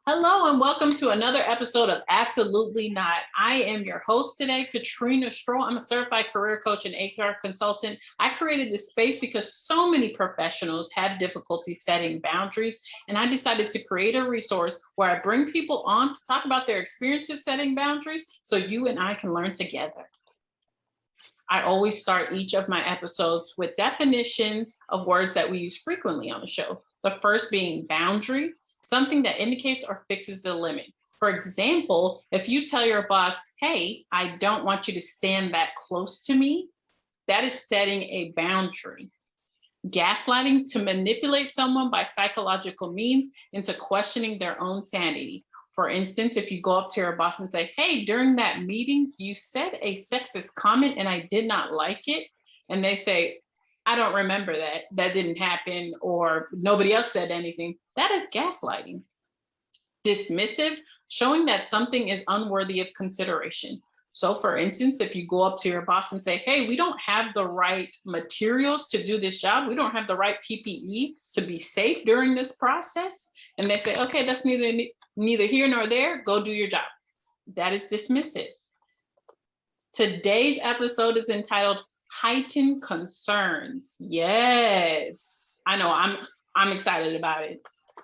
Hello and welcome to another episode of Absolutely Not. I am your host today, Katrina Stroll. I'm a certified career coach and HR consultant. I created this space because so many professionals have difficulty setting boundaries, and I decided to create a resource where I bring people on to talk about their experiences setting boundaries so you and I can learn together. I always start each of my episodes with definitions of words that we use frequently on the show. The first being boundary, something that indicates or fixes a limit. For example, if you tell your boss, hey, I don't want you to stand that close to me, that is setting a boundary. Gaslighting, to manipulate someone by psychological means into questioning their own sanity. For instance, if you go up to your boss and say, hey, during that meeting, you said a sexist comment and I did not like it. And they say, I don't remember that. That didn't happen, or nobody else said anything. That is gaslighting. Dismissive, showing that something is unworthy of consideration. So for instance, if you go up to your boss and say, hey, we don't have the right materials to do this job. We don't have the right PPE to be safe during this process. And they say, okay, that's neither here nor there. Go do your job. That is dismissive. Today's episode is entitled Heightened Concerns. Yes, I know, I'm excited about it.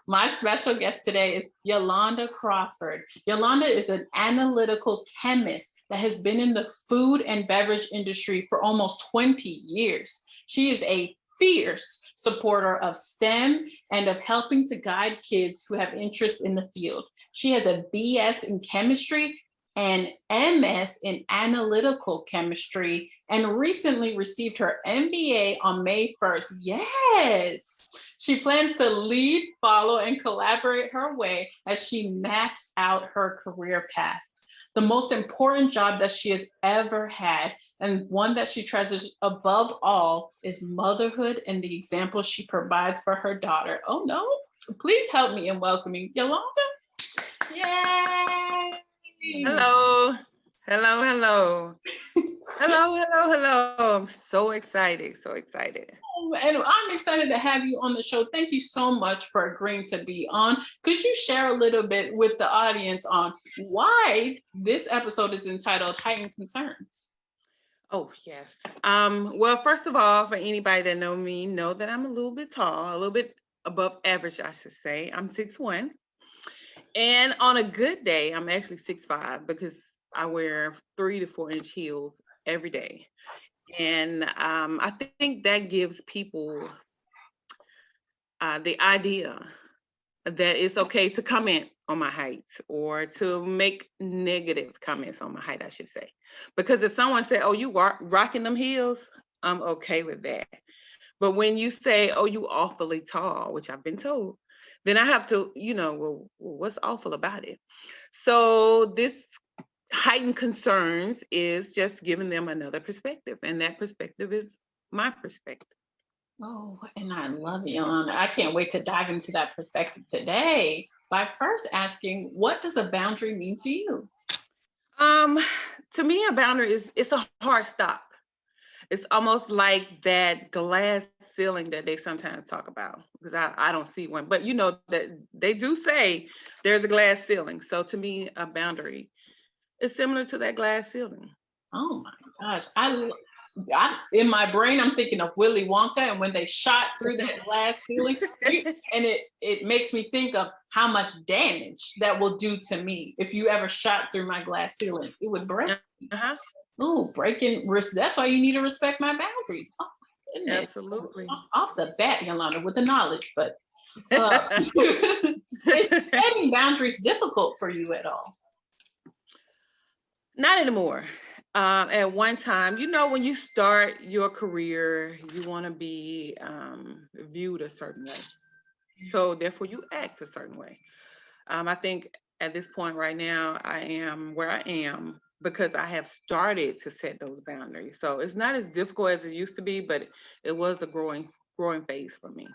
My special guest today is Yalonda Crawford. Yalonda is an analytical chemist that has been in the food and beverage industry for almost 20 years. She is a fierce supporter of STEM and of helping to guide kids who have interest in the field. She has a BS in chemistry and MS in analytical chemistry, and recently received her MBA on May 1st. Yes! She plans to lead, follow, and collaborate her way as she maps out her career path. The most important job that she has ever had, and one that she treasures above all, is motherhood and the example she provides for her daughter. Oh no, please help me in welcoming Yalonda. Yay! Hello. Hello. I'm so excited. And I'm excited to have you on the show. Thank you so much for agreeing to be on. Could you share a little bit with the audience on why this episode is entitled Heightened Concerns? Oh, yes. Well, first of all, for anybody that know me, know that I'm a little bit tall, a little bit above average, I should say. I'm 6'1". And on a good day, I'm actually 6'5", because I wear 3 to 4 inch heels every day. And I think that gives people the idea that it's okay to comment on my height, or to make negative comments on my height, I should say. Because if someone said, oh, you rocking them heels, I'm okay with that. But when you say, oh, you awfully tall, which I've been told, then I have to, well, what's awful about it? So this heightened concerns is just giving them another perspective. And that perspective is my perspective. Oh, and I love you, Yolanda. I can't wait to dive into that perspective today by first asking, what does a boundary mean to you? To me, a boundary it's a hard stop. It's almost like that glass ceiling that they sometimes talk about, because I don't see one, but that they do say there's a glass ceiling. So to me, a boundary is similar to that glass ceiling. Oh my gosh. I in my brain, I'm thinking of Willy Wonka, and when they shot through that glass ceiling, and it makes me think of how much damage that will do to me. If you ever shot through my glass ceiling, it would break. Uh-huh. Ooh, breaking risk. That's why you need to respect my boundaries. Oh, absolutely. Off the bat, Yolanda, with the knowledge, but is setting boundaries difficult for you at all? Not anymore. At one time, when you start your career, you want to be viewed a certain way. So therefore you act a certain way. I think at this point right now, I am where I am because I have started to set those boundaries. So it's not as difficult as it used to be, but it was a growing phase for me.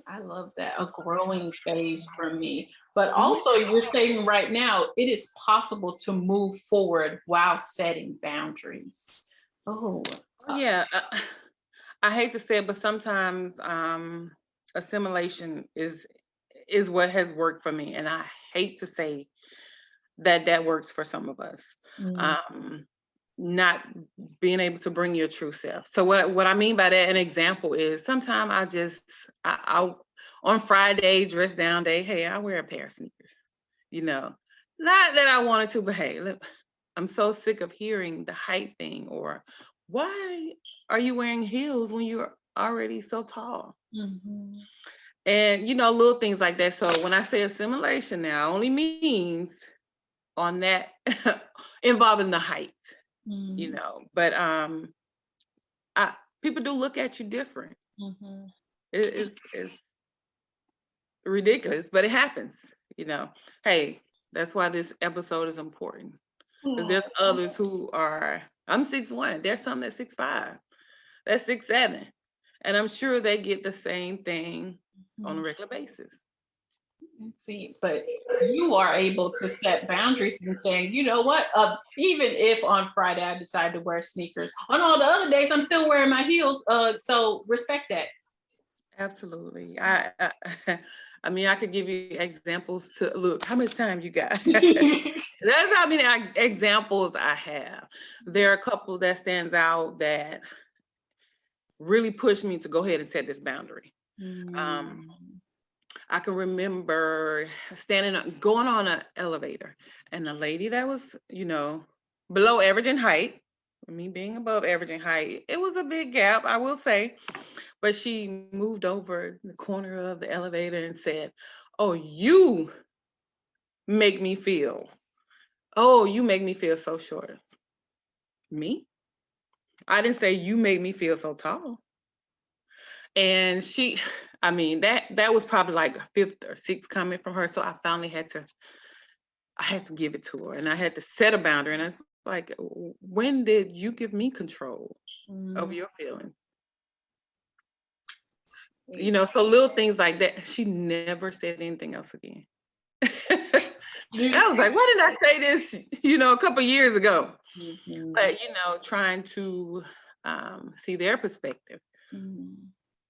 I love that. A growing phase for me. But also, you're saying right now, it is possible to move forward while setting boundaries. Oh, yeah. I hate to say it, but sometimes assimilation is what has worked for me. And I hate to say that works for some of us. Not being able to bring your true self. So what I mean by that, an example is sometimes I on Friday, dress down day, hey, I wear a pair of sneakers, not that I wanted to, but hey, look, I'm so sick of hearing the height thing, or why are you wearing heels when you're already so tall? And little things like that. So when I say assimilation now, only means on that involving the height. But people do look at you different. It's ridiculous, but it happens. Hey, that's why this episode is important, because there's others who are, I'm 6'1", there's some that's 6'5", that's 6'7", and I'm sure they get the same thing on a regular basis. See, but you are able to set boundaries and saying, you know what, even if on Friday I decide to wear sneakers, on all the other days I'm still wearing my heels. So respect that. Absolutely. I mean, I could give you examples to look. How much time you got? That's how many examples I have. There are a couple that stands out that really pushed me to go ahead and set this boundary. I can remember going on an elevator, and a lady that was, below average in height, me being above average in height, it was a big gap, I will say, but she moved over the corner of the elevator and said, "Oh, you make me feel so short." Me? I didn't say you made me feel so tall. And that was probably like a fifth or sixth comment from her. So I finally had to give it to her, and I had to set a boundary. And it's like, when did you give me control of your feelings? So little things like that. She never said anything else again. I was like, why did I say this, a couple years ago? But, trying to see their perspective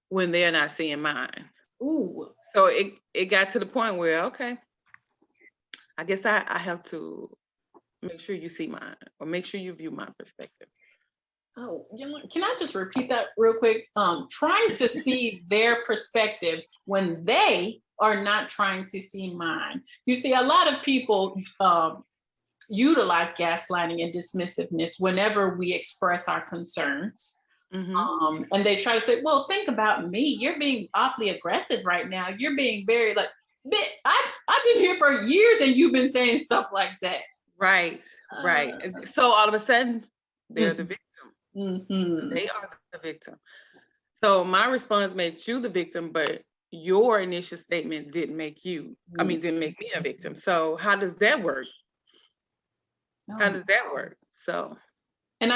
when they're not seeing mine. Ooh. So it got to the point where, okay, I guess I have to make sure you see mine, or make sure you view my perspective. Oh, can I just repeat that real quick? Trying to see their perspective when they are not trying to see mine. You see, a lot of people utilize gaslighting and dismissiveness whenever we express our concerns. And they try to say, well, think about me. You're being awfully aggressive right now. You're being very I've been here for years and you've been saying stuff like that. Right. So all of a sudden, they're the victim. They are the victim. So my response made you the victim, but your initial statement didn't make me a victim. So how does that work? So. And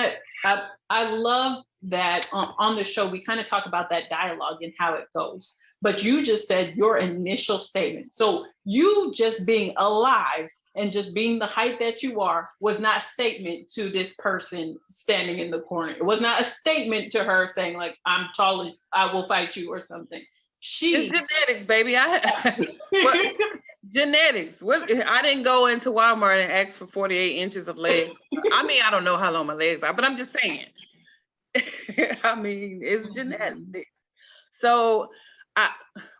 I love that on the show, we kind of talk about that dialogue and how it goes. But you just said your initial statement. So you just being alive and just being the height that you are was not a statement to this person standing in the corner. It was not a statement to her saying, like, I'm tall, I will fight you or something. It's genetics, baby. Genetics. I didn't go into Walmart and ask for 48 inches of legs. I don't know how long my legs are, but I'm just saying. It's genetics. So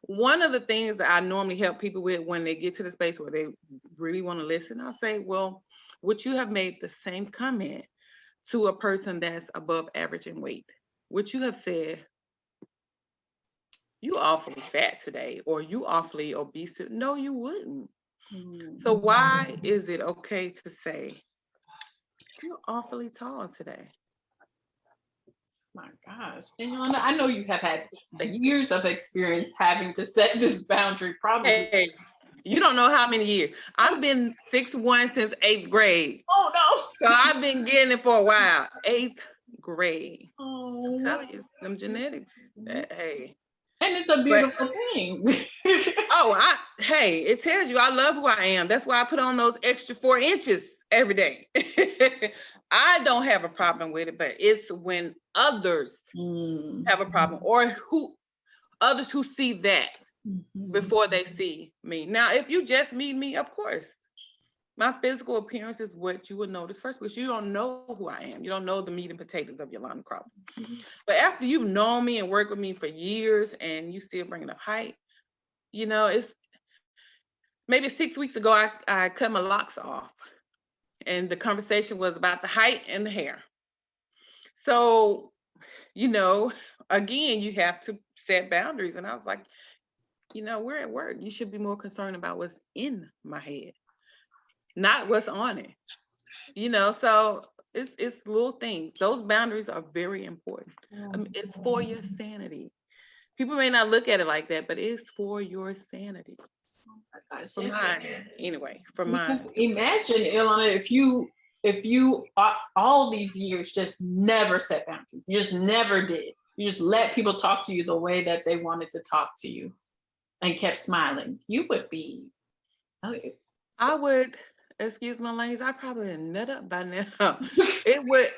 one of the things that I normally help people with when they get to the space where they really want to listen, I'll say, well, would you have made the same comment to a person that's above average in weight? Would you have said, "You awfully fat today," or "You awfully obese"? No, you wouldn't. So why is it okay to say, "You're awfully tall today"? My gosh. And Yalonda, I know you have had years of experience having to set this boundary, probably. Hey, you don't know how many years. I've been 6'1" since 8th grade. Oh, no. So I've been getting it for a while. 8th grade. Oh. I'm telling you, them genetics. Hey. And it's a beautiful thing. It tells you I love who I am. That's why I put on those extra 4 inches every day. I don't have a problem with it, but it's when others have a problem, or others who see that before they see me. Now, if you just meet me, of course, my physical appearance is what you would notice first, because you don't know who I am. You don't know the meat and potatoes of Yalonda Crawford. But after you've known me and worked with me for years and you still bringing up height, it's maybe 6 weeks ago, I cut my locks off. And the conversation was about the height and the hair. So, again, you have to set boundaries. And I was like, we're at work. You should be more concerned about what's in my head, not what's on it. So it's little things. Those boundaries are very important. It's for your sanity. People may not look at it like that, but it's for your sanity. Gosh, For mine, anyway. For because mine. imagine, Yalonda, if you all these years just never set boundaries, you just never did. You just let people talk to you the way that they wanted to talk to you and kept smiling. You would be. Okay. I would, excuse my language, I probably would nut up by now. It would,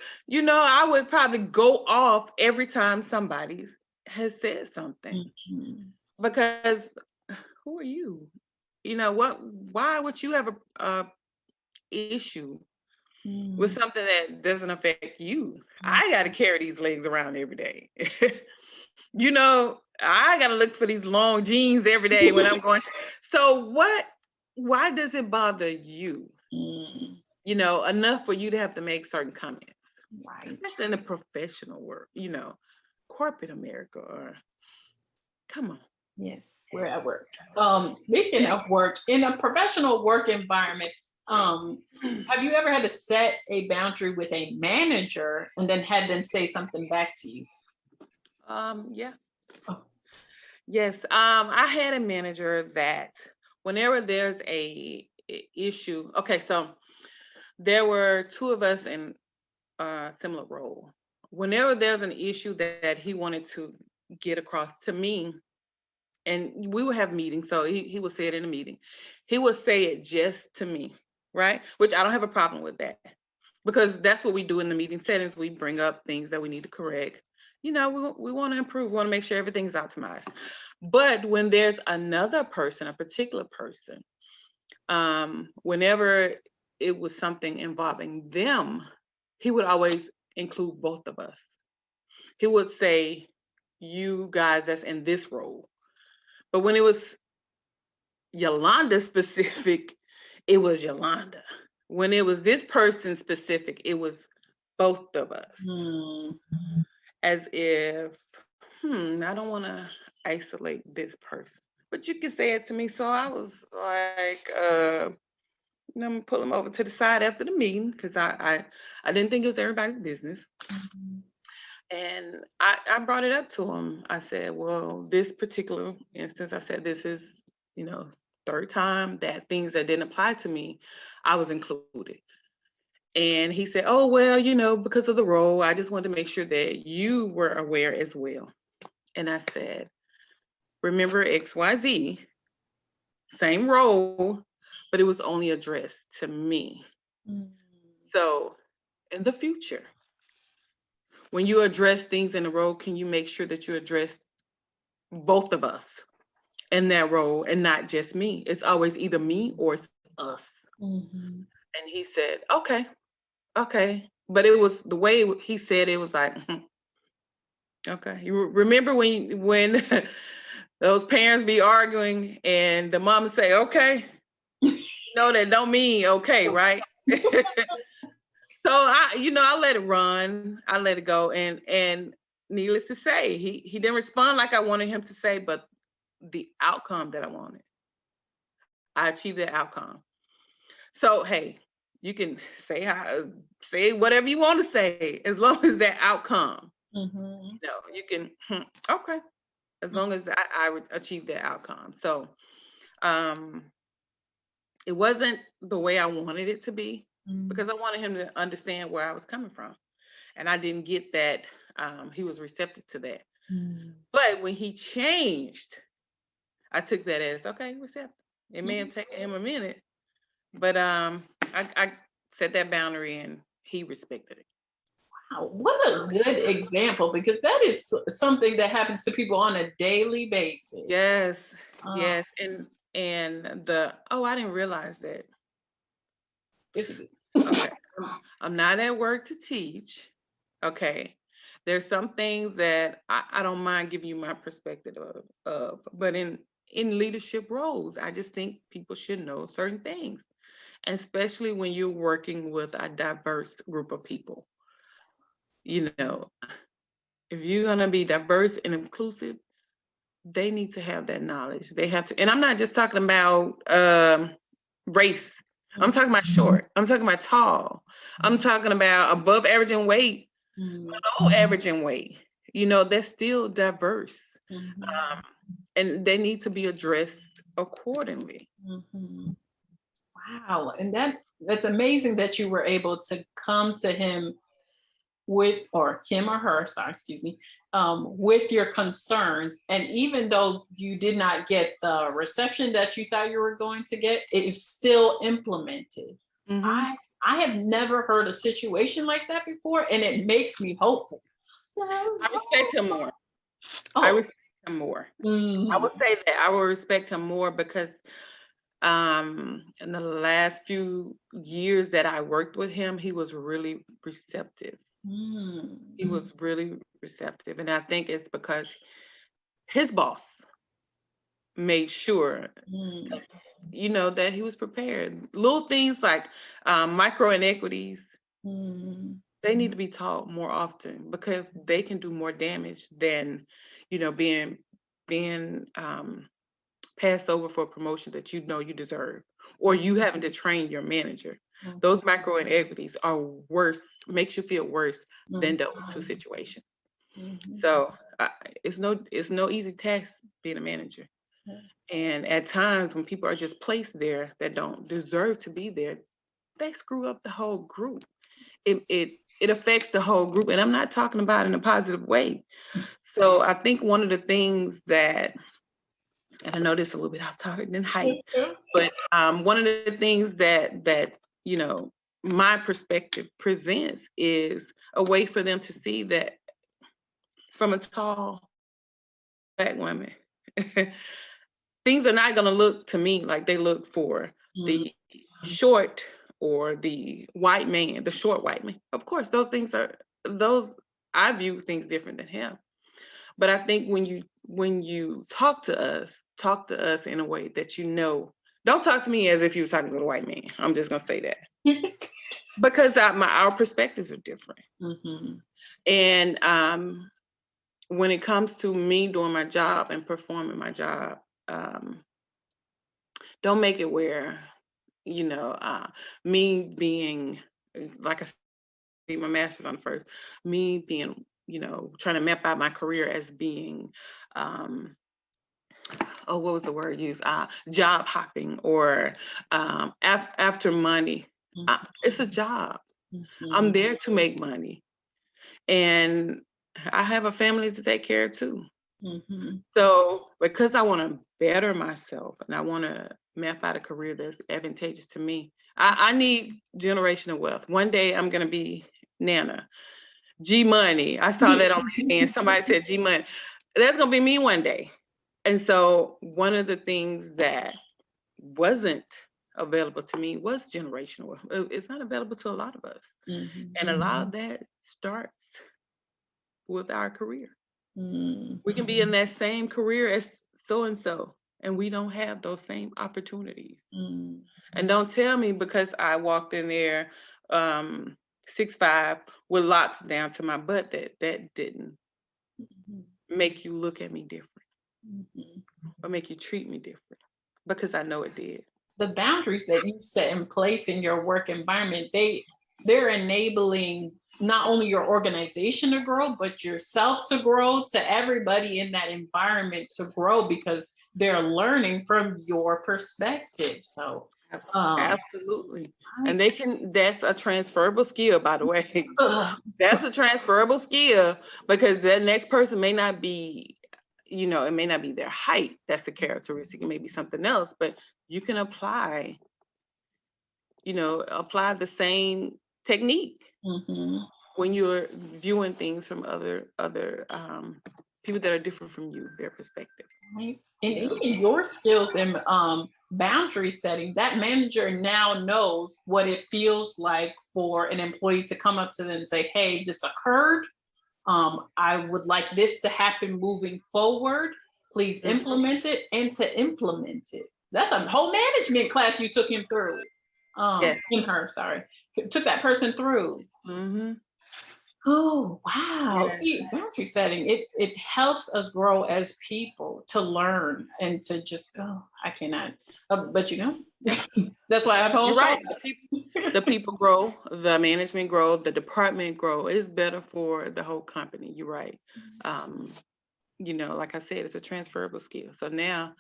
I would probably go off every time somebody has said something. Because who are you? Why would you have a issue with something that doesn't affect you? I got to carry these legs around every day. I got to look for these long jeans every day when I'm going. So why does it bother you? Enough for you to have to make certain comments, right? Especially in the professional work, corporate America, or come on. Yes, we're at work. Speaking of work, in a professional work environment, have you ever had to set a boundary with a manager and then had them say something back to you? Yeah. Oh. Yes. I had a manager that whenever there's a issue, okay, so there were two of us in a similar role. Whenever there's an issue that he wanted to get across to me, and we would have meetings, so he would say it in a meeting. He would say it just to me, right? Which I don't have a problem with that, because that's what we do in the meeting settings. We bring up things that we need to correct. We want to improve. We want to make sure everything's optimized. But when there's another person, a particular person, whenever it was something involving them, he would always include both of us. He would say, you guys that's in this role. But when it was Yalonda specific, it was Yalonda. When it was this person specific, it was both of us. As if, I don't want to isolate this person, but you can say it to me. So I was like, I'm gonna pull him over to the side after the meeting, because I didn't think it was everybody's business. And I brought it up to him. I said, well, this particular instance, I said, this is, third time that things that didn't apply to me, I was included. And he said, oh, well, because of the role, I just wanted to make sure that you were aware as well. And I said, remember XYZ, same role, but it was only addressed to me. So in the future, when you address things in the role, can you make sure that you address both of us in that role and not just me? It's always either me or it's us. And he said, okay. But it was the way he said it was like, okay. You remember when those parents be arguing and the mom say, okay? No, that don't mean okay, right? So I let it run. I let it go. And needless to say, he didn't respond like I wanted him to say, but the outcome that I wanted, I achieved that outcome. So, hey, you can say whatever you want to say, as long as that outcome, you can, okay, as long as I would achieve that outcome. So, it wasn't the way I wanted it to be, because I wanted him to understand where I was coming from. And I didn't get that he was receptive to that. But when he changed, I took that as, okay, receptive. It may have taken him a minute, but I set that boundary and he respected it. Wow, what a good example, because that is something that happens to people on a daily basis. Yes. Yes, and I didn't realize that. It's Okay, I'm not at work to teach. Okay, there's some things that I don't mind giving you my perspective of, but in leadership roles, I just think people should know certain things, and especially when you're working with a diverse group of people. You know, if you're gonna be diverse and inclusive, they need to have that knowledge. They have to, and I'm not just talking about race. I'm talking about short. I'm talking about tall. I'm talking about above average in weight, below average in weight. They're still diverse, and they need to be addressed accordingly. Wow. And that's amazing that you were able to come to him with, or him or her, sorry, excuse me, with your concerns. And even though you did not get the reception that you thought you were going to get, it is still implemented. Mm-hmm. I have never heard a situation like that before, and it makes me hopeful. I respect him more. I Oh, respect him more. I would say that I will respect him more because in the last few years that I worked with him, he was really receptive. He was really receptive. And I think it's because his boss made sure, that he was prepared. Little things like micro inequities, they need to be taught more often because they can do more damage than, being passed over for a promotion that you know you deserve, or you having to train your manager. Those micro inequities are worse, makes you feel worse than those two situations. So it's no easy task being a manager. And at times when people are just placed there that don't deserve to be there, they screw up the whole group. It affects the whole group, and I'm not talking about in a positive way. So I think one of the things that, and I know this is a little bit off topic than height, but one of the things that my perspective presents is a way for them to see that from a tall Black woman, things are not going to look to me like they look for the short or the white man, the short white man. Of course, I view things different than him. But I think when you talk to us in a way that don't talk to me as if you were talking to a white man. I'm just gonna say that because our perspectives are different. And when it comes to me doing my job and performing my job, don't make it where me being, like I said, my master's on first, me being trying to map out my career as being what was the word used? Job hopping or after money. It's a job. I'm there to make money. And I have a family to take care of too. So because I want to better myself and I want to map out a career that's advantageous to me, I need generational wealth. One day I'm going to be Nana. G Money. I saw that on LinkedIn. Somebody said G Money. That's going to be me one day. And so one of the things that wasn't available to me was generational. It's not available to a lot of us. And a lot of that starts with our career. We can be in that same career as so-and-so, and we don't have those same opportunities. And don't tell me because I walked in there 6'5" with locks down to my butt that didn't make you look at me different. Or make you treat me different, because I know it did. The boundaries that you set in place in your work environment, they're enabling not only your organization to grow, but yourself to grow, to everybody in that environment to grow, because they're learning from your perspective. So absolutely. And that's a transferable skill, by the way. That's a transferable skill, because that next person may not be, it may not be their height. That's the characteristic. It may be something else, but you can apply the same technique when you're viewing things from other people that are different from you, their perspective. Right. And even your skills in boundary setting, that manager now knows what it feels like for an employee to come up to them and say, hey, this occurred. I would like this to happen moving forward. Please Mhm. implement it, and to implement it. That's a whole management class you took him through. Yes. In her, sorry. Took that person through. Hmm. Oh, wow. Yeah. See, boundary setting, it helps us grow as people to learn and to just, oh, I cannot. But that's why I have a whole You're show. right. The people grow, the management grow, the department grow. It's better for the whole company. You're right. Um, like I said, it's a transferable skill. So now,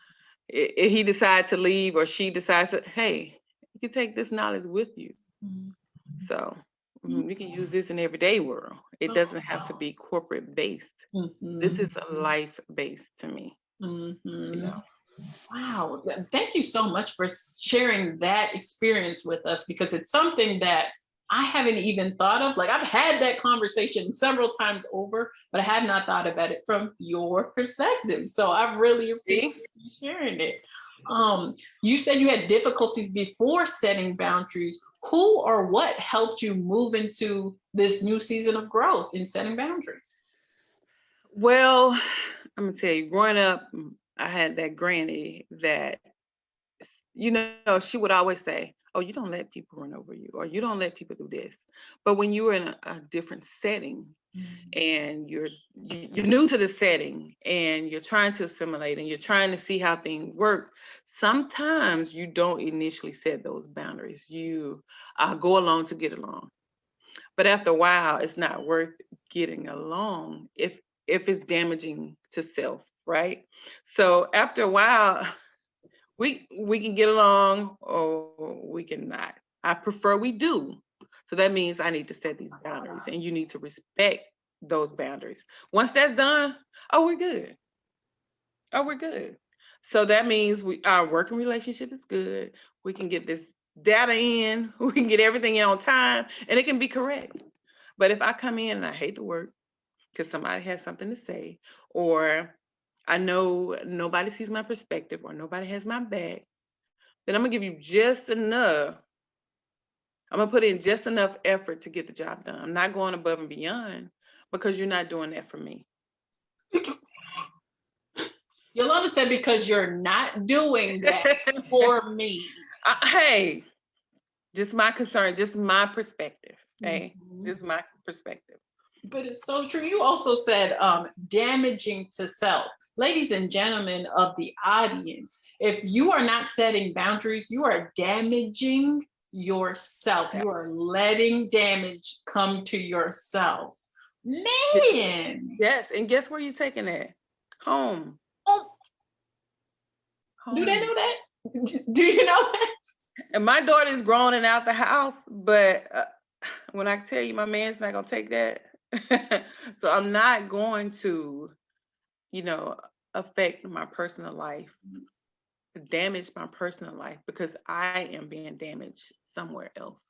if he decides to leave or she decides to, hey, you can take this knowledge with you. Mhm. So we can use this in everyday world. It doesn't have to be corporate based. This is life based to me. Mhm. know. Wow. Thank you so much for sharing that experience with us, because it's something that I haven't even thought of. Like, I've had that conversation several times over, but I have not thought about it from your perspective. So I really See? appreciate you sharing it. You said you had difficulties before setting boundaries. Who or what helped you move into this new season of growth in setting boundaries? Well, I'm gonna tell you, growing up, I had that granny that, she would always say, "Oh, you don't let people run over you, or you don't let people do this." But when you were in a different setting and you're new to the setting and you're trying to assimilate and you're trying to see how things work, sometimes you don't initially set those boundaries. You go along to get along. But after a while, it's not worth getting along if it's damaging to self, right? So after a while, we can get along or we cannot. I prefer we do. So that means I need to set these boundaries and you need to respect those boundaries. Once that's done, oh, we're good. Oh, we're good. So that means our working relationship is good. We can get this data in, we can get everything in on time, and it can be correct. But if I come in and I hate to work because somebody has something to say, or I know nobody sees my perspective, or nobody has my back, then I'm gonna give you just enough. I'm gonna put in just enough effort to get the job done. I'm not going above and beyond because you're not doing that for me. Yolanda said, because you're not doing that for me. Hey, just my concern, just my perspective. Hey, Mhm. just my perspective. But it's so true. You also said damaging to self. Ladies and gentlemen of the audience, if you are not setting boundaries, you are damaging yourself. Yeah. You are letting damage come to yourself. Man. Yes, and guess where you're taking that? Home. Oh, do they Home. know that? Do you know that? And my daughter's grown and out the house, but when I tell you my man's not gonna take that, so I'm not going to, you know, affect my personal life, damage my personal life because I am being damaged somewhere else.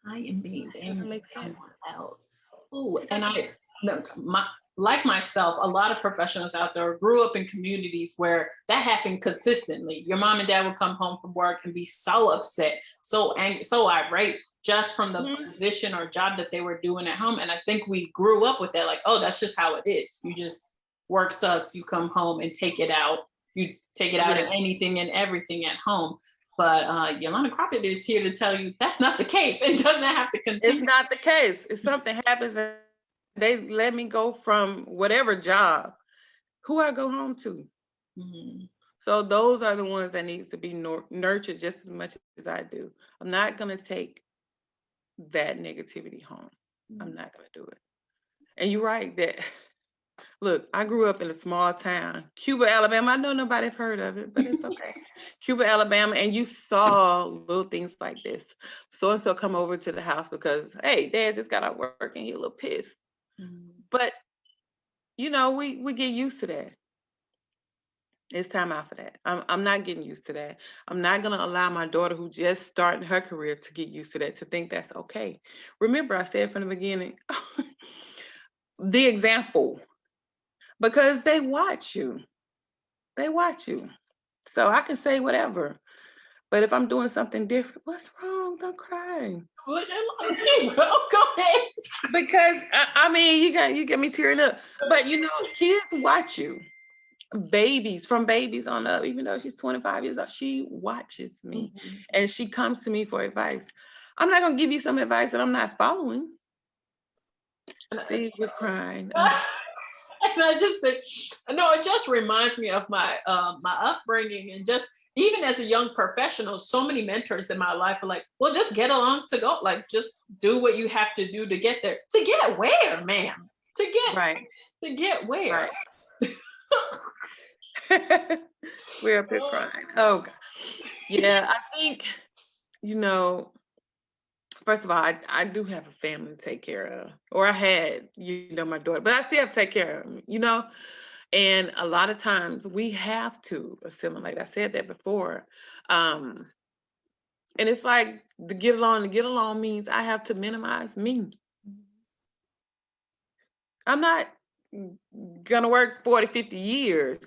I am being Doesn't damaged make sense. somewhere else. Ooh, It and doesn't. like myself, a lot of professionals out there grew up in communities where that happened consistently. Your mom and dad would come home from work and be so upset, so angry, so irate, just from the Mhm. position or job that they were doing at home. And I think we grew up with that, like, oh, that's just how it is. You just work sucks, you come home and take it out. You take it out in Yeah, anything and everything at home. But Yalonda Crawford is here to tell you that's not the case. It doesn't have to it's continue. not the case. If something happens and they let me go from whatever job, who I go home to. Mhm. So those are the ones that needs to be nurtured just as much as I do. I'm not gonna take that negativity home. I'm not gonna do it. And you're right that look, I grew up in a small town, Cuba, Alabama. I know nobody's heard of it, but it's okay. Cuba, Alabama, and you saw little things like this. So and so come over to the house because, hey, dad just got out work and he a little pissed. Mhm. But we get used to that. It's time out for that. I'm not getting used to that. I'm not gonna allow my daughter who just started her career to get used to that, to think that's okay. Remember, I said from the beginning, the example, because they watch you. They watch you. So I can say whatever. But if I'm doing something different, what's wrong? Don't cry. Go ahead. Because I mean, you get me tearing up. But kids watch you. Babies, from babies on up, even though she's 25 years old, she watches me and she comes to me for advice. I'm not gonna give you some advice that I'm not following. See, we're crying. And I just think, no, it just reminds me of my upbringing, and just even as a young professional, so many mentors in my life are like, well, just get along to go, like just do what you have to do to get there. To get where, ma'am? Right. To get where? Right. We're up here crying. Oh God. Yeah, I think, first of all, I do have a family to take care of, or I had, my daughter, but I still have to take care of them, and a lot of times we have to assimilate. I said that before. And it's like to get along means I have to minimize me. I'm not gonna work 40, 50 years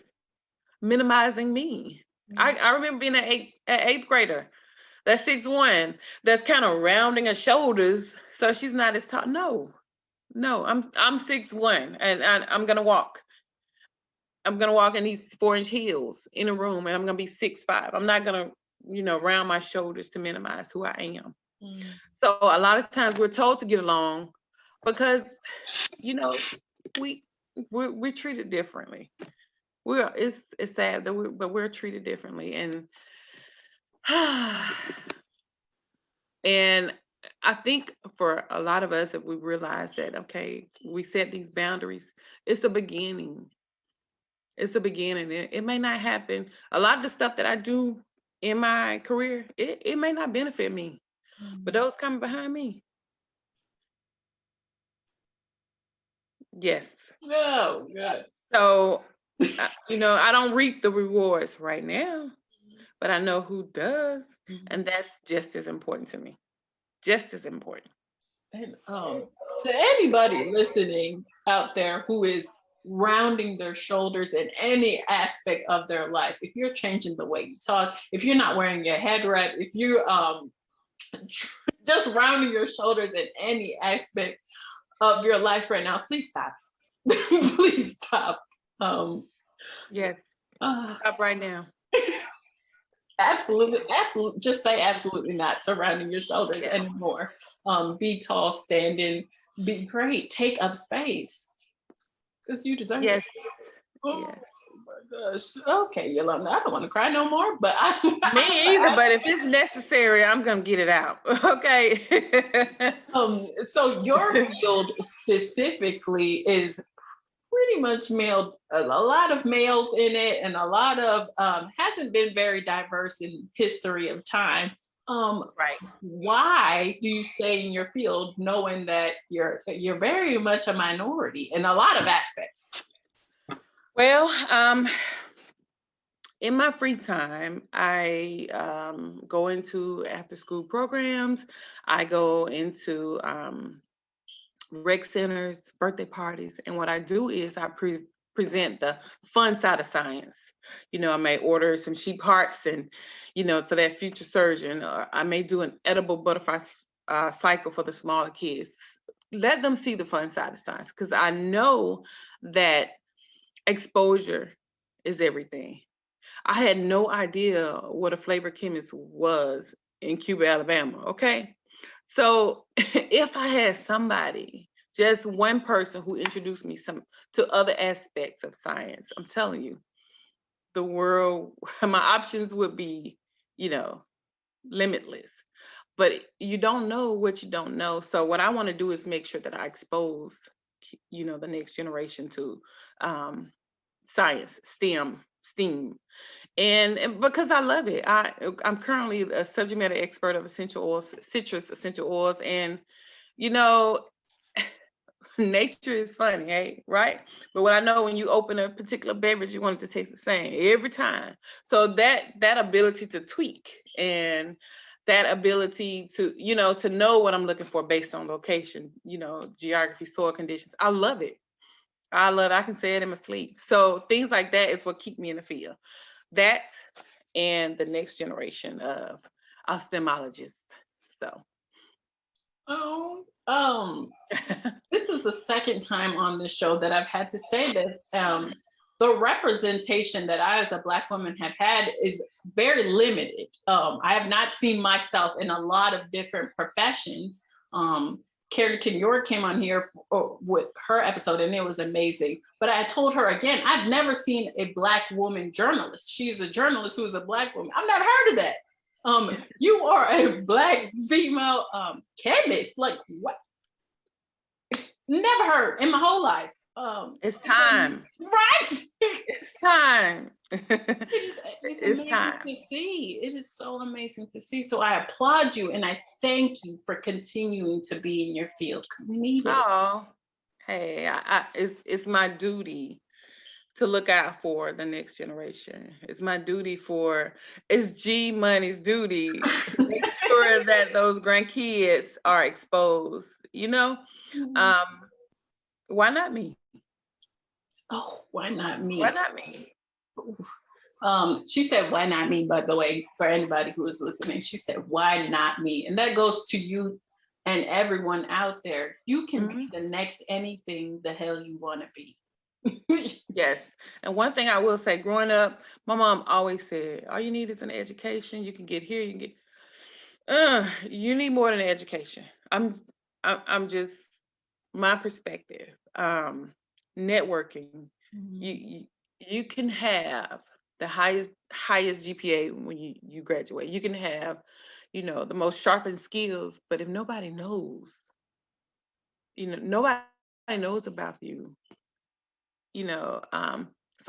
minimizing me. I remember being an eighth grader. That's 6'1", that's kind of rounding her shoulders, so she's not as tall. No, I'm 6'1", and I'm gonna walk. I'm gonna walk in these 4-inch heels in a room, and I'm gonna be 6'5". I'm not gonna, round my shoulders to minimize who I am. So a lot of times we're told to get along because, we're treated differently. It's sad that we're treated differently, and and I think for a lot of us, if we realize that, okay, we set these boundaries, it's the beginning. It's the beginning. It may not happen. A lot of the stuff that I do in my career, it may not benefit me, but those coming behind me, yes. Oh, good. So, I don't reap the rewards right now, but I know who does, and that's just as important to me. Just as important. And to anybody listening out there who is rounding their shoulders in any aspect of their life, if you're changing the way you talk, if you're not wearing your head wrap, if you just rounding your shoulders in any aspect of your life right now, please stop. Please stop. Yes. Stop right now. Absolutely. Just say absolutely not to rounding your shoulders anymore. Be tall, standing, be great, take up space. Because you deserve it. Oh Yes. my gosh. Okay, Yalonda, I don't want to cry no more, but Me either, but if it's necessary, I'm gonna get it out. Okay. So your field specifically is pretty much male, a lot of males in it, and a lot of hasn't been very diverse in history of time. Right. Why do you stay in your field knowing that you're very much a minority in a lot of aspects? Well, in my free time, I go into after school programs. I go into rec centers, birthday parties, and what I do is I present the fun side of science. I may order some sheep hearts, and for that future surgeon, or I may do an edible butterfly cycle for the smaller kids. Let them see the fun side of science, because I know that exposure is everything. I had no idea what a flavor chemist was in Cuba, Alabama. Okay. So if I had somebody, just one person who introduced me to other aspects of science, I'm telling you, the world, my options would be, limitless. But you don't know what you don't know. So what I want to do is make sure that I expose, the next generation to science, STEAM. And because I love it, I'm currently a subject matter expert of essential oils, citrus essential oils, and nature is funny, hey, right? But what I know, when you open a particular beverage, you want it to taste the same every time. So that ability to tweak, and that ability to to know what I'm looking for based on location, geography, soil conditions, I love it. I love it. I can say it in my sleep. So things like that is what keep me in the field. That and the next generation of ophthalmologists. So Oh, this is the second time on this show that I've had to say this. The representation that I, as a Black woman, have had is very limited. I have not seen myself in a lot of different professions. Carrington York came on here with her episode, and it was amazing. But I told her again, I've never seen a Black woman journalist. She's a journalist who is a Black woman. I've never heard of that. You are a Black female chemist. Like, what? Never heard in my whole life. It's time. Right? It's time. It's It's amazing time. to see. It is so amazing to see. So I applaud you and I thank you for continuing to be in your field because we need it. Oh, hey, it's my duty to look out for the next generation. It's my duty it's G Money's duty to make sure that those grandkids are exposed, you know? Why not me? Oh, why not me? Why not me? She said, why not me, by the way, for anybody who is listening, she said, why not me? And that goes to you and everyone out there. You can be the next anything the hell you want to be. Yes. And one thing I will say, growing up, my mom always said, all you need is an education. You can get here, you can get, you need more than an education. I'm just, my perspective, networking, you can have the highest GPA when you graduate. You can have, the most sharpened skills, but if nobody knows, nobody knows about you, so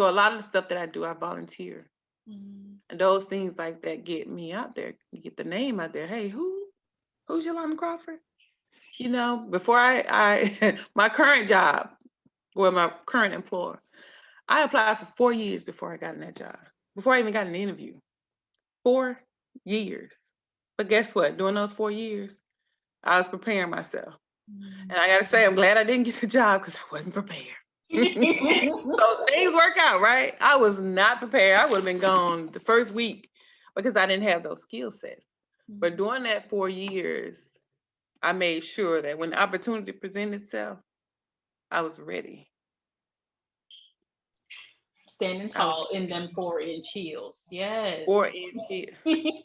a lot of the stuff that I do, I volunteer. And those things like that get me out there, get the name out there. Hey, who's Yalonda Crawford? Before I my current job, or my current employer, I applied for 4 years before I got in that job, before I even got an interview. 4 years. But guess what? During those 4 years, I was preparing myself. And I got to say, I'm glad I didn't get the job because I wasn't prepared. So things work out, right? I was not prepared. I would have been gone the first week because I didn't have those skill sets. But during that 4 years, I made sure that when the opportunity presented itself, I was ready. Standing tall in them 4-inch heels. Yes. 4-inch heels.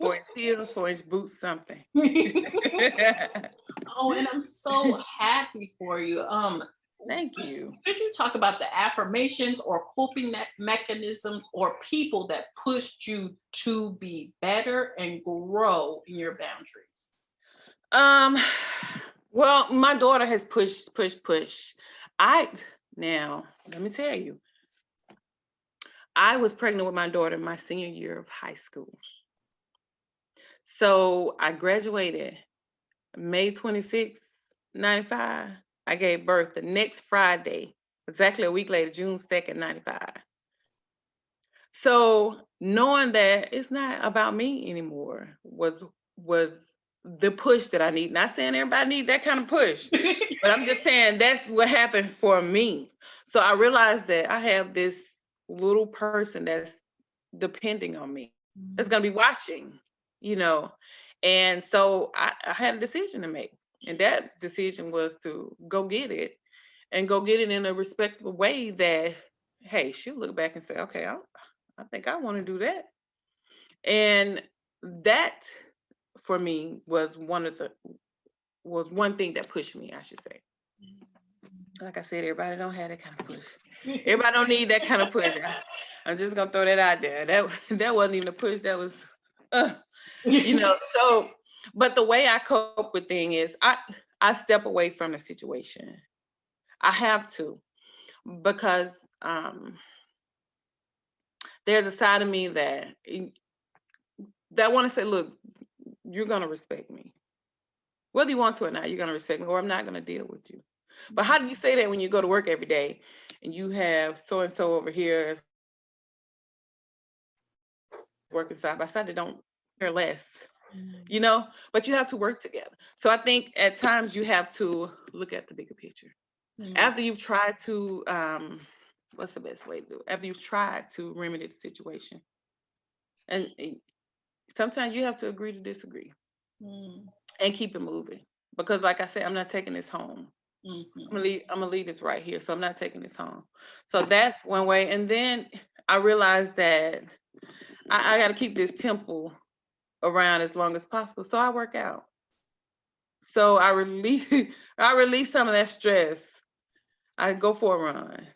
4-inch heels, 4-inch boots, something. Oh, and I'm so happy for you. Thank you. Could you talk about the affirmations or coping mechanisms or people that pushed you to be better and grow in your boundaries? Well, my daughter has pushed. Now, let me tell you, I was pregnant with my daughter my senior year of high school. So I graduated May 26, 95. I gave birth the next Friday, exactly a week later, June 2nd, 95. So knowing that it's not about me anymore was the push that I need. Not saying everybody needs that kind of push, but I'm just saying that's what happened for me. So I realized that I have this little person that's depending on me, that's going to be watching, and so I had a decision to make. And that decision was to go get it and go get it in a respectable way that, hey, she'll look back and say, okay, I think I want to do that. And that for me was one thing that pushed me, I should say. Like I said, everybody don't have that kind of push. Everybody don't need that kind of push. I'm just gonna throw that out there. That wasn't even a push. That was, So, but the way I cope with things is I step away from the situation. I have to, because there's a side of me that want to say, look, you're gonna respect me. Whether you want to or not, you're gonna respect me, or I'm not gonna deal with you. But how do you say that when you go to work every day and you have so-and-so over here working side by side that don't care less, but you have to work together. So I think at times you have to look at the bigger picture. After you've tried to, what's the best way to do it? After you've tried to remedy the situation, and sometimes you have to agree to disagree and keep it moving. Because, like I said, I'm not taking this home. I'm gonna leave this right here. So I'm not taking this home. So that's one way. And then I realized that I got to keep this temple around as long as possible. So I work out. So I release some of that stress. I go for a run.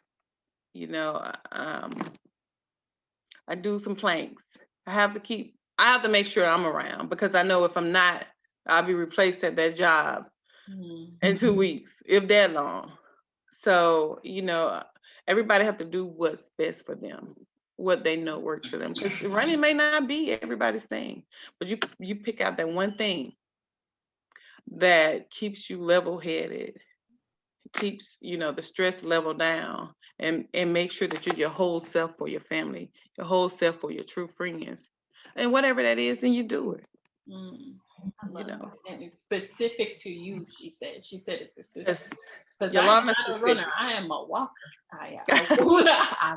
I do some planks. I have to make sure I'm around, because I know if I'm not, I'll be replaced at that job in 2 weeks, if that long. So, everybody have to do what's best for them, what they know works for them. Because running may not be everybody's thing, but you pick out that one thing that keeps you level-headed, keeps, the stress level down, and make sure that you're your whole self for your family, your whole self for your true friends. And whatever that is, then you do it. I love it. And it's specific to you, she said. She said it's specific. Yes. Because I'm not a runner, I am a walker. I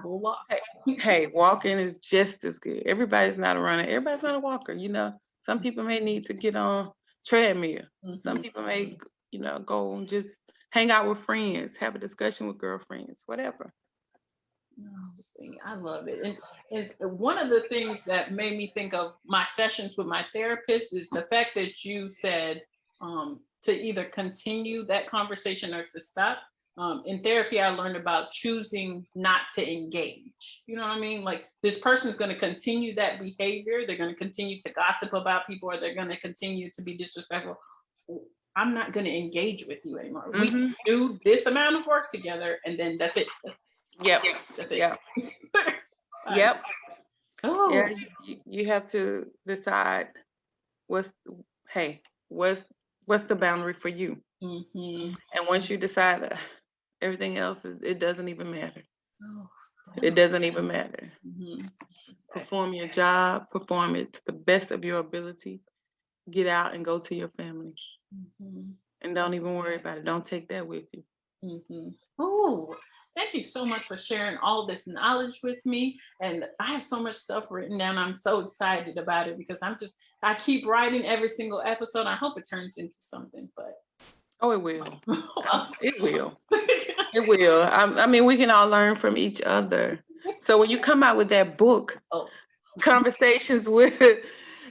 will walk. Hey, walking is just as good. Everybody's not a runner. Everybody's not a walker. Some people may need to get on treadmill. Some people may, go and just hang out with friends, have a discussion with girlfriends, whatever. I love it. And it's one of the things that made me think of my sessions with my therapist is the fact that you said to either continue that conversation or to stop. In therapy, I learned about choosing not to engage. You know what I mean? Like, this person's going to continue that behavior. They're going to continue to gossip about people, or they're going to continue to be disrespectful. I'm not going to engage with you anymore. We can do this amount of work together, and then that's it. That's it. Yep. Yep. Oh. Yeah, you have to decide what's the boundary for you. And once you decide, everything else it doesn't even matter. It doesn't even matter. Perform your job, perform it to the best of your ability. Get out and go to your family. And don't even worry about it. Don't take that with you. Oh, thank you so much for sharing all this knowledge with me. And I have so much stuff written down. I'm so excited about it because I keep writing every single episode. I hope it turns into something, but. Oh, it will. It will. It will. I mean, we can all learn from each other. So when you come out with that book, Conversations with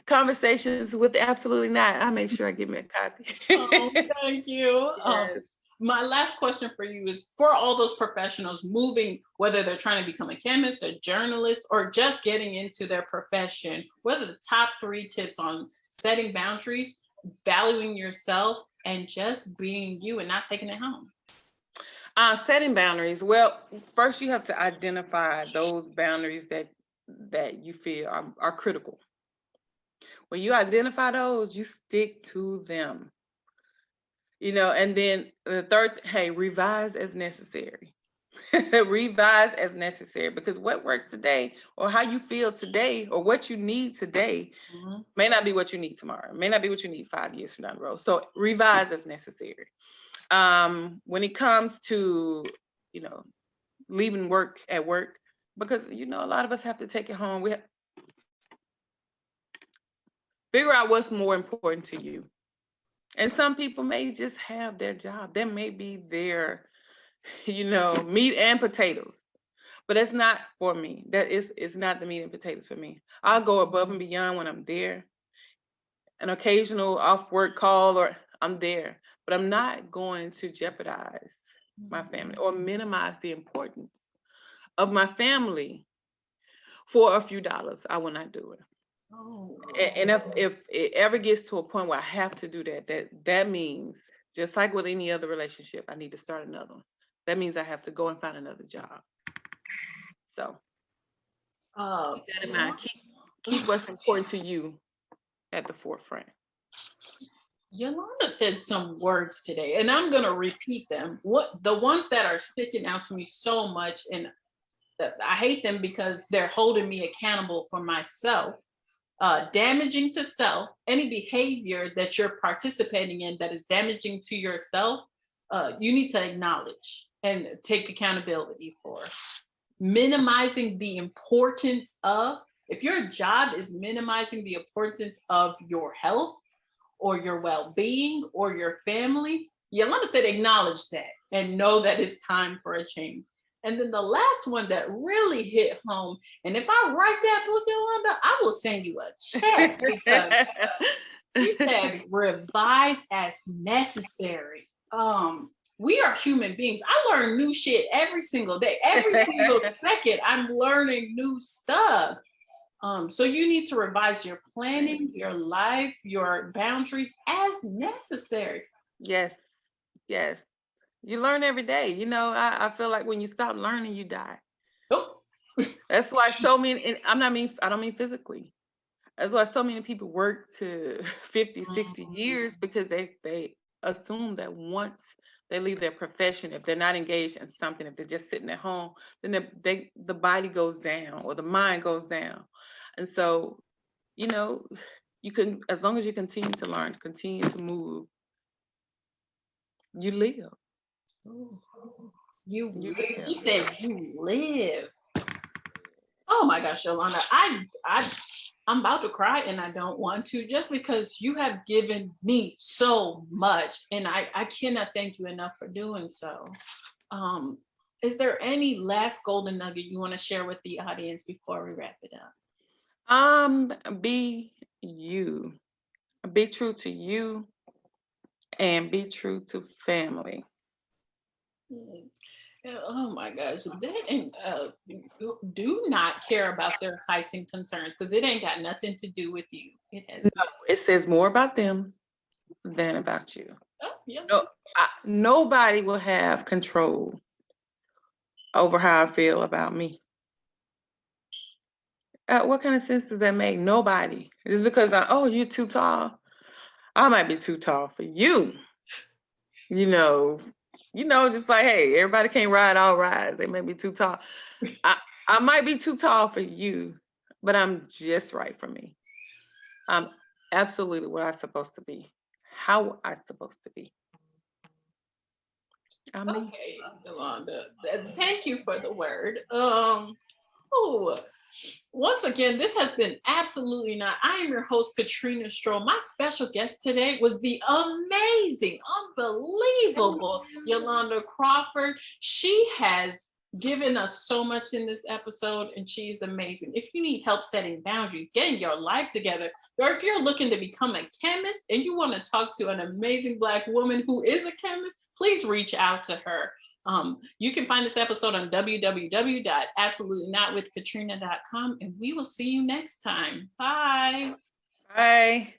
Absolutely Not, I make sure I give me a copy. Oh, thank you. Yes. My last question for you is, for all those professionals moving, whether they're trying to become a chemist, a journalist, or just getting into their profession, what are the top 3 tips on setting boundaries, valuing yourself, and just being you and not taking it home? Setting boundaries. Well, first you have to identify those boundaries that you feel are critical. When you identify those, you stick to them. And then the third, hey, revise as necessary. Revise as necessary, because what works today, or how you feel today, or what you need today may not be what you need tomorrow, may not be what you need 5 years from down the road. So revise as necessary. When it comes to, leaving work at work, because, a lot of us have to take it home. We have figure out what's more important to you. And some people may just have their job. That may be their, meat and potatoes. But that's not for me. It's not the meat and potatoes for me. I'll go above and beyond when I'm there. An occasional off work call, or I'm there. But I'm not going to jeopardize my family or minimize the importance of my family for a few dollars. I will not do it. And if it ever gets to a point where I have to do that means, just like with any other relationship, I need to start another one. That means I have to go and find another job. So keep that in mind. Keep what's important to you at the forefront. Yalonda said some words today, and I'm going to repeat them. The ones that are sticking out to me so much, and I hate them because they're holding me accountable for myself. Damaging to self, any behavior that you're participating in that is damaging to yourself, you need to acknowledge and take accountability for. Minimizing the importance of, if your job is minimizing the importance of your health or your well-being or your family, Yolanda said acknowledge that and know that it's time for a change. And then the last one that really hit home, and if I write that book, Yolanda, I will send you a check, because she said revise as necessary. We are human beings. I learn new shit every single day. Every single second, I'm learning new stuff. So you need to revise your planning, your life, your boundaries as necessary. Yes, yes. You learn every day. You know, I feel like when you stop learning, you die. Oh. That's why so many, and I don't mean physically. That's why so many people work to 50, 60 years, because they assume that once they leave their profession, if they're not engaged in something, if they're just sitting at home, then the body goes down or the mind goes down. And so, you know, you can, as long as you continue to learn, continue to move, you live. You You live. live. You said you live. Oh my gosh, Yolanda, I'm about to cry and I don't want to, just because you have given me so much, and I cannot thank you enough for doing so. Is there any last golden nugget you want to share with the audience before we wrap it up? Be you. Be true to you and be true to family. Oh my gosh, that and do not care about their heightened concerns, because it ain't got nothing to do with you. It has. No, it says more about them than about you. Oh, yeah. No, nobody will have control over how I feel about me. What kind of sense does that make? Nobody. Just because you're too tall. I might be too tall for you. You know, just like, hey, everybody can't ride all rides. They may be too tall. I might be too tall for you, but I'm just right for me. I'm absolutely where I'm supposed to be, how I'm supposed to be. Okay, Yolanda, thank you for the word. Once again, this has been absolutely not. I am your host, Katrina Stroll. My special guest today was the amazing, unbelievable Yalonda Crawford. She has given us so much in this episode, and she's amazing. If you need help setting boundaries, getting your life together, or if you're looking to become a chemist and you want to talk to an amazing Black woman who is a chemist, please reach out to her. You can find this episode on www.absolutelynotwithkatrina.com, and we will see you next time. Bye. Bye.